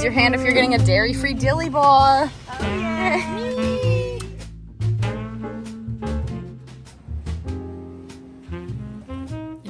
your hand if you're getting a dairy-free dilly bar. Oh, yeah.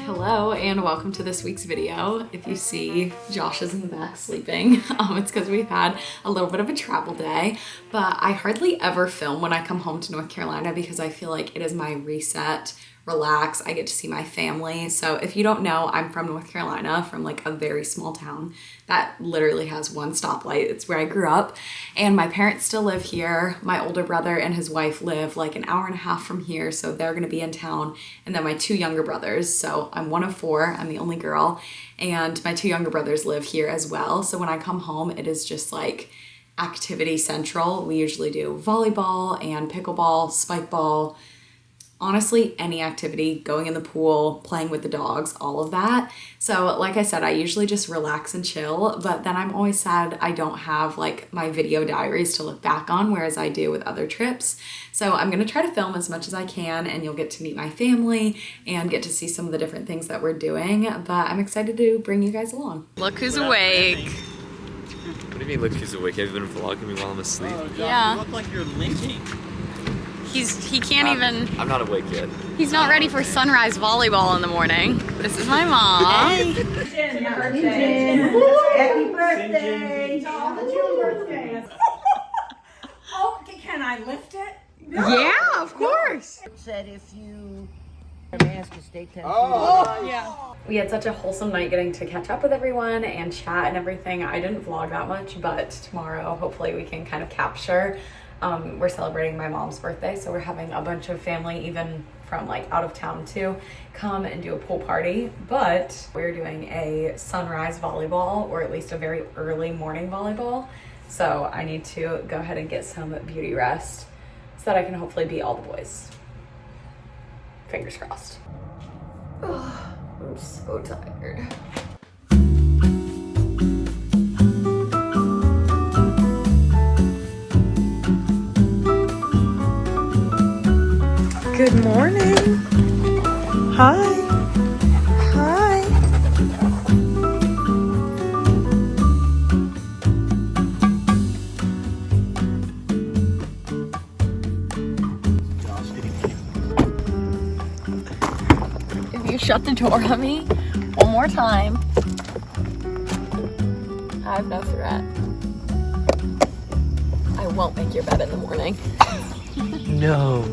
Hello and welcome to this week's video. If you see Josh is in the back sleeping, it's because we've had a little bit of a travel day, but I hardly ever film when I come home to North Carolina because I feel like it is my reset, relax, I get to see my family. So if you don't know, I'm from North Carolina, from like a very small town that literally has one stoplight. It's where I grew up, and my parents still live here. My older brother and his wife live like an hour and a half from here, so they're gonna be in town. And then my two younger brothers, so I'm one of four, I'm the only girl, and my two younger brothers live here as well. So when I come home, it is just like activity central. We usually do volleyball and pickleball, spike ball, honestly, any activity, going in the pool, playing with the dogs, all of that. So like I said, I usually just relax and chill, but then I'm always sad I don't have like my video diaries to look back on, whereas I do with other trips. So I'm gonna try to film as much as I can, and you'll get to meet my family and get to see some of the different things that we're doing, but I'm excited to bring you guys along. Look who's awake. What do you mean, look who's awake? Have you been vlogging me while I'm asleep? Oh, Josh, Yeah. You look like you're limping. He can't even. I'm not awake yet. He's not ready for sunrise volleyball in the morning. This is my mom. Happy birthday! Happy birthday! Oh, can I lift it? Yeah, of course. Said if you ask to stay 10 Yeah. We had such a wholesome night getting to catch up with everyone and chat and everything. I didn't vlog that much, but tomorrow hopefully we can kind of capture. We're celebrating my mom's birthday, so we're having a bunch of family, even from like out of town too, come and do a pool party. But we're doing a sunrise volleyball, or at least a very early morning volleyball. So I need to go ahead and get some beauty rest so that I can hopefully beat all the boys. Fingers crossed. Oh, I'm so tired. Good morning. Hi. Hi. If you shut the door on me one more time, I have no threat. I won't make your bed in the morning. No.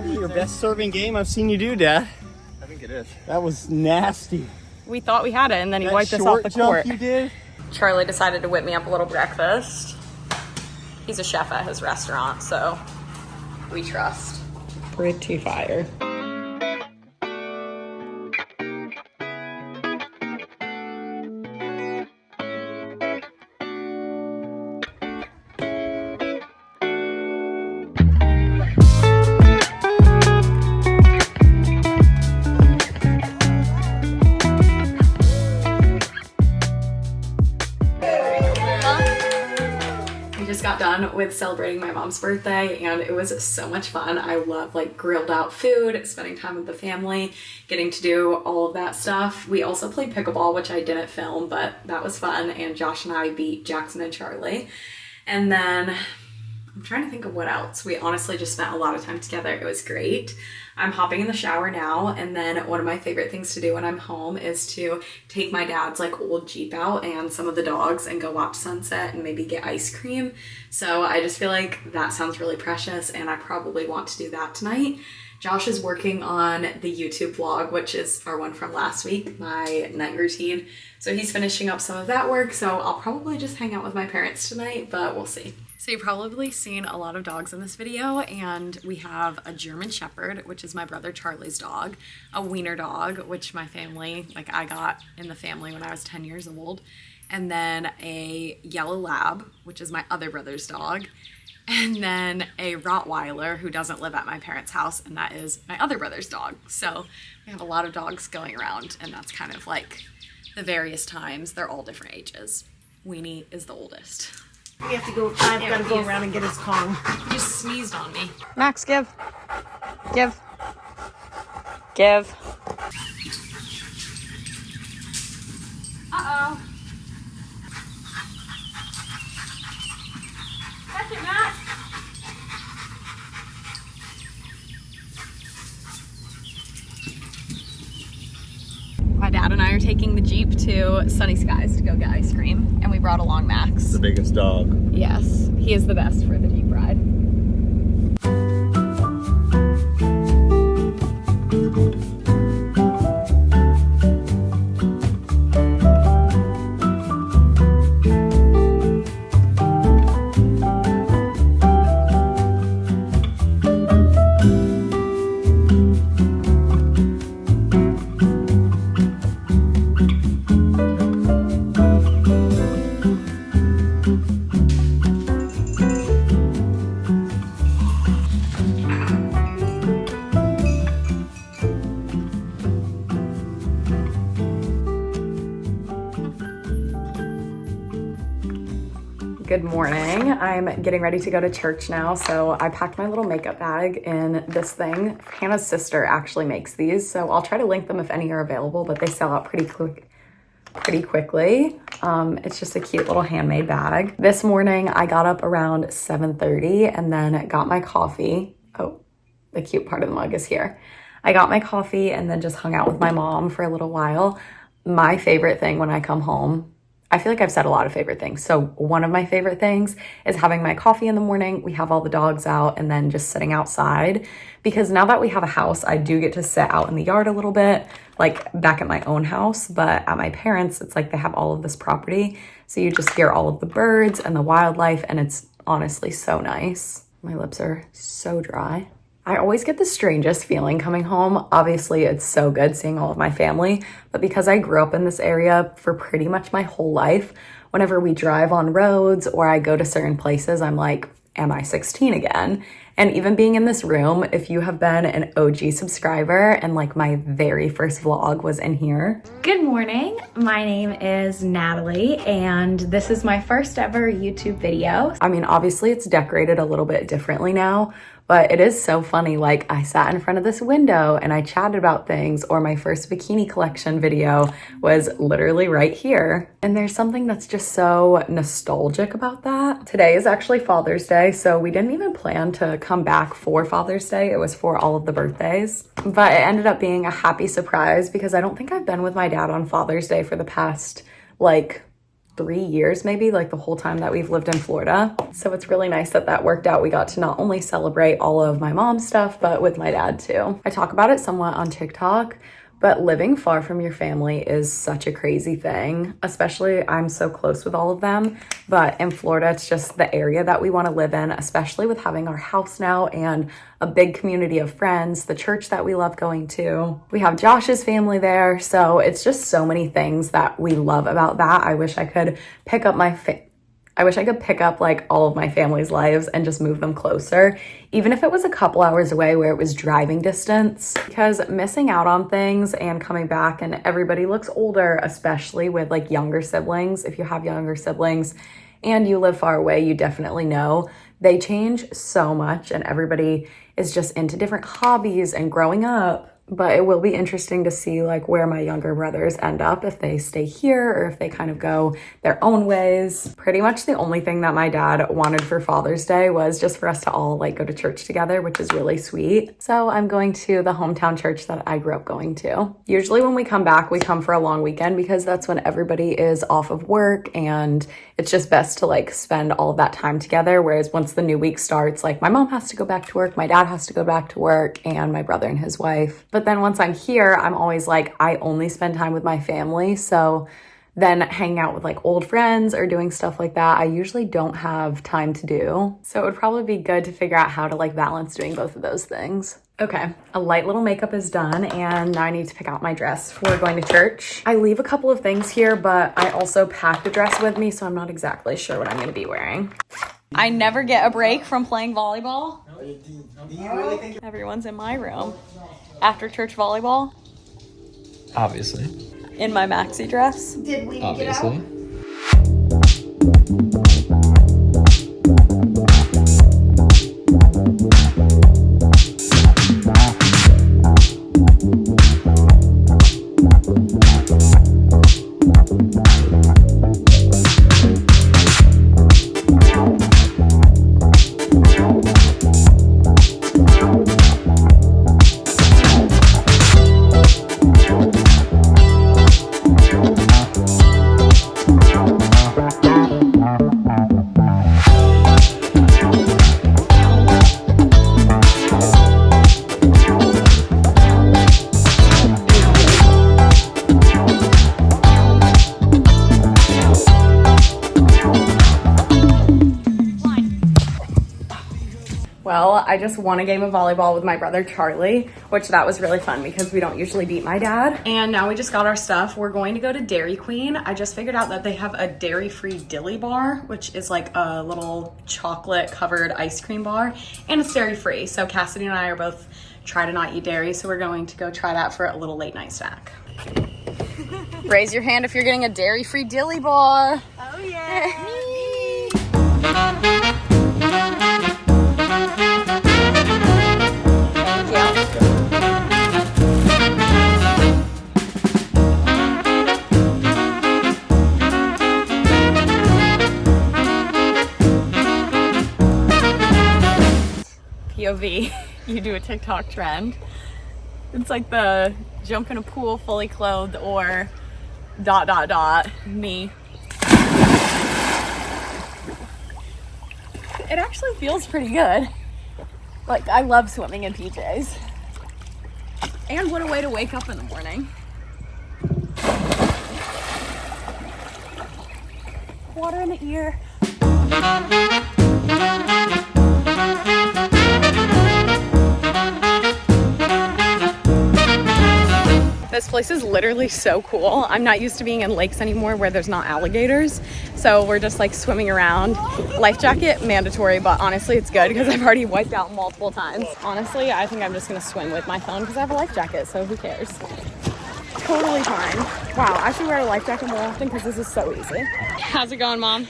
Your best serving game I've seen you do, Dad. I think it is. That was nasty. We thought we had it, and then he That wiped us off short the jump court. you did. Charlie decided to whip me up a little breakfast. He's a chef at his restaurant, so we trust. Pretty fire. Got done with celebrating my mom's birthday, and it was so much fun. I love like grilled out food, spending time with the family, getting to do all of that stuff. We also played pickleball, which I didn't film, but that was fun, and Josh and I beat Jackson and Charlie. And then I'm trying to think of what else. We honestly just spent a lot of time together. It was great. I'm hopping in the shower now, and then one of my favorite things to do when I'm home is to take my dad's like old Jeep out and some of the dogs and go watch sunset and maybe get ice cream. So I just feel like that sounds really precious, and I probably want to do that tonight. Josh is working on the YouTube vlog, which is our one from last week, my night routine. So he's finishing up some of that work, so I'll probably just hang out with my parents tonight, but we'll see. So you've probably seen a lot of dogs in this video, and we have a German Shepherd, which is my brother Charlie's dog, a wiener dog, which my family, like I got in the family when I was 10 years old, and then a yellow lab, which is my other brother's dog, and then a Rottweiler who doesn't live at my parents' house, and that is my other brother's dog. So we have a lot of dogs going around, and that's kind of like the various times. They're all different ages. Weenie is the oldest. We have to go, I've got to go around and get his Kong. You just sneezed on me. Max, give. Give. Give. Uh-oh. Catch it, Max. My dad and I are taking the Jeep to Sunny Skies to go get ice cream, and we brought along Max. The biggest dog. Yes, he is the best for the Jeep ride. Good morning. I'm getting ready to go to church now, so I packed my little makeup bag in this thing. Hannah's sister actually makes these, so I'll try to link them if any are available, but they sell out pretty quickly. It's just a cute little handmade bag. This morning I got up around 7:30 and then got my coffee. Oh, the cute part of the mug is here. I got my coffee and then just hung out with my mom for a little while. My favorite thing when I come home, I feel like I've said a lot of favorite things. So one of my favorite things is having my coffee in the morning. We have all the dogs out and then just sitting outside, because now that we have a house, I do get to sit out in the yard a little bit, like back at my own house. But at my parents', it's like they have all of this property. So you just hear all of the birds and the wildlife, and it's honestly so nice. My lips are so dry. I always get the strangest feeling coming home. Obviously, it's so good seeing all of my family, but because I grew up in this area for pretty much my whole life, whenever we drive on roads or I go to certain places, I'm like, am I 16 again? And even being in this room, if you have been an OG subscriber and like my very first vlog was in here. Good morning, my name is Natalie and this is my first ever YouTube video. I mean, obviously it's decorated a little bit differently now, but it is so funny. Like I sat in front of this window and I chatted about things, or my first bikini collection video was literally right here. And there's something that's just so nostalgic about that. Today is actually Father's Day, so we didn't even plan to come back for Father's Day. It was for all of the birthdays, but it ended up being a happy surprise because I don't think I've been with my dad on Father's Day for the past like 3 years, maybe, like the whole time that we've lived in Florida. So it's really nice that that worked out. We got to not only celebrate all of my mom's stuff, but with my dad too. I talk about it somewhat on TikTok, but living far from your family is such a crazy thing. Especially, I'm so close with all of them, but in Florida, it's just the area that we want to live in, especially with having our house now and a big community of friends, the church that we love going to. We have Josh's family there, so it's just so many things that we love about that. I wish I could pick up like all of my family's lives and just move them closer, even if it was a couple hours away where it was driving distance, because missing out on things and coming back and everybody looks older, especially with like younger siblings. If you have younger siblings and you live far away, you definitely know they change so much and everybody is just into different hobbies and growing up. but it will be interesting to see like where my younger brothers end up, if they stay here or if they kind of go their own ways. Pretty much the only thing that my dad wanted for Father's Day was just for us to all like go to church together, which is really sweet. So I'm going to the hometown church that I grew up going to. Usually when we come back, we come for a long weekend because that's when everybody is off of work and it's just best to like spend all of that time together. Whereas once the new week starts, like my mom has to go back to work, my dad has to go back to work, and my brother and his wife. But then once I'm here, I'm always like, I only spend time with my family. So then hanging out with like old friends or doing stuff like that, I usually don't have time to do. So it would probably be good to figure out how to like balance doing both of those things. Okay, a light little makeup is done and now I need to pick out my dress for going to church. I leave a couple of things here, but I also packed a dress with me, so I'm not exactly sure what I'm gonna be wearing. I never get a break from playing volleyball. Do you really think Everyone's in my room. After church volleyball, Obviously. in my maxi dress. Did we Obviously. Well, I just won a game of volleyball with my brother Charlie, which that was really fun because we don't usually beat my dad. And now we just got our stuff. We're going to go to Dairy Queen. I just figured out that they have a dairy-free dilly bar, which is like a little chocolate covered ice cream bar, and it's dairy-free. So Cassidy and I are both try to not eat dairy, so we're going to go try that for a little late night snack. Raise your hand if you're getting a dairy-free dilly bar. Oh yeah. POV, you do a TikTok trend. It's like the jump in a pool fully clothed or ... me. It actually feels pretty good. Like, I love swimming in PJs. And what a way to wake up in the morning. Water in the ear. This place is literally so cool. I'm not used to being in lakes anymore where there's not alligators. So we're just like swimming around. Life jacket mandatory, but honestly it's good because I've already wiped out multiple times. Honestly, I think I'm just gonna swim with my phone because I have a life jacket, so who cares? Totally fine. Wow, I should wear a life jacket more often because this is so easy. How's it going, Mom?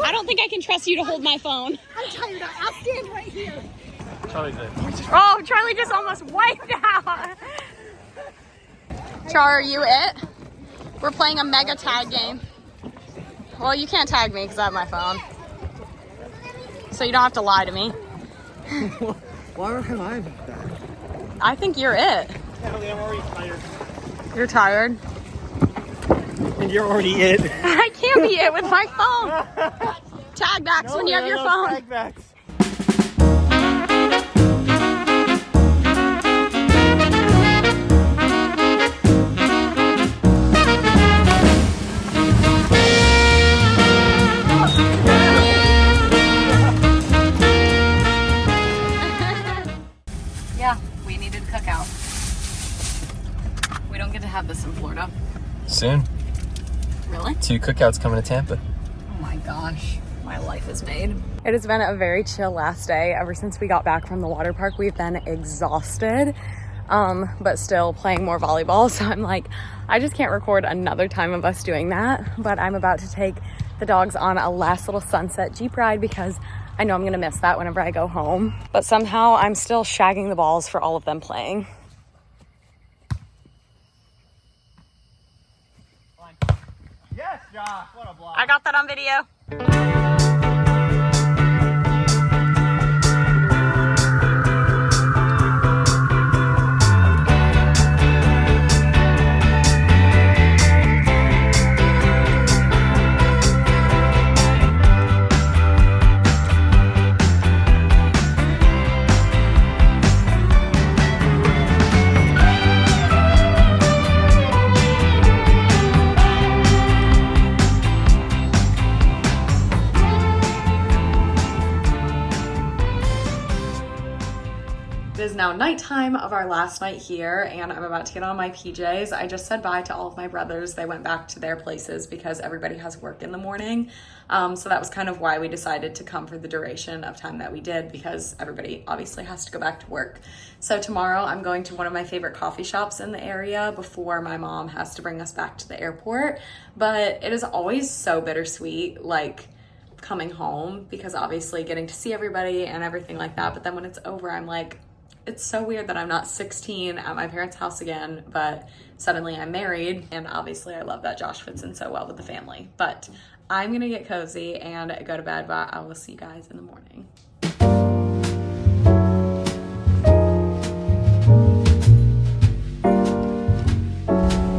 I don't think I can trust you to hold my phone. I'm tired. I'll stand right here. Charlie's it. Oh, Charlie just almost wiped out. Char, are you it? We're playing a mega tag game. Well, you can't tag me because I have my phone. So you don't have to lie to me. Why don't I lie about that? I think you're it. Natalie, I'm already tired. You're tired? And you're already it. I can't be it with my phone. Tag backs when you have your phone. Tag backs. Yeah, we needed a cookout. We don't get to have this in Florida. Soon. Really? 2 cookouts coming to Tampa. Oh my gosh, my life is made. It has been a very chill last day. Ever since we got back from the water park, we've been exhausted, but still playing more volleyball. So I'm like, I just can't record another time of us doing that. But I'm about to take the dogs on a last little sunset Jeep ride because I know I'm gonna miss that whenever I go home. But somehow I'm still shagging the balls for all of them playing. Josh, what a block. I got that on video. It is now nighttime of our last night here, and I'm about to get on my PJs. I just said bye to all of my brothers. They went back to their places because everybody has work in the morning. So that was kind of why we decided to come for the duration of time that we did, because everybody obviously has to go back to work. So tomorrow I'm going to one of my favorite coffee shops in the area before my mom has to bring us back to the airport. But it is always so bittersweet, like coming home, because obviously getting to see everybody and everything like that. But then when it's over, I'm like, it's so weird that I'm not 16 at my parents' house again, but suddenly I'm married, and obviously I love that Josh fits in so well with the family. But I'm gonna get cozy and go to bed, but I will see you guys in the morning.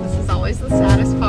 This is always the saddest part.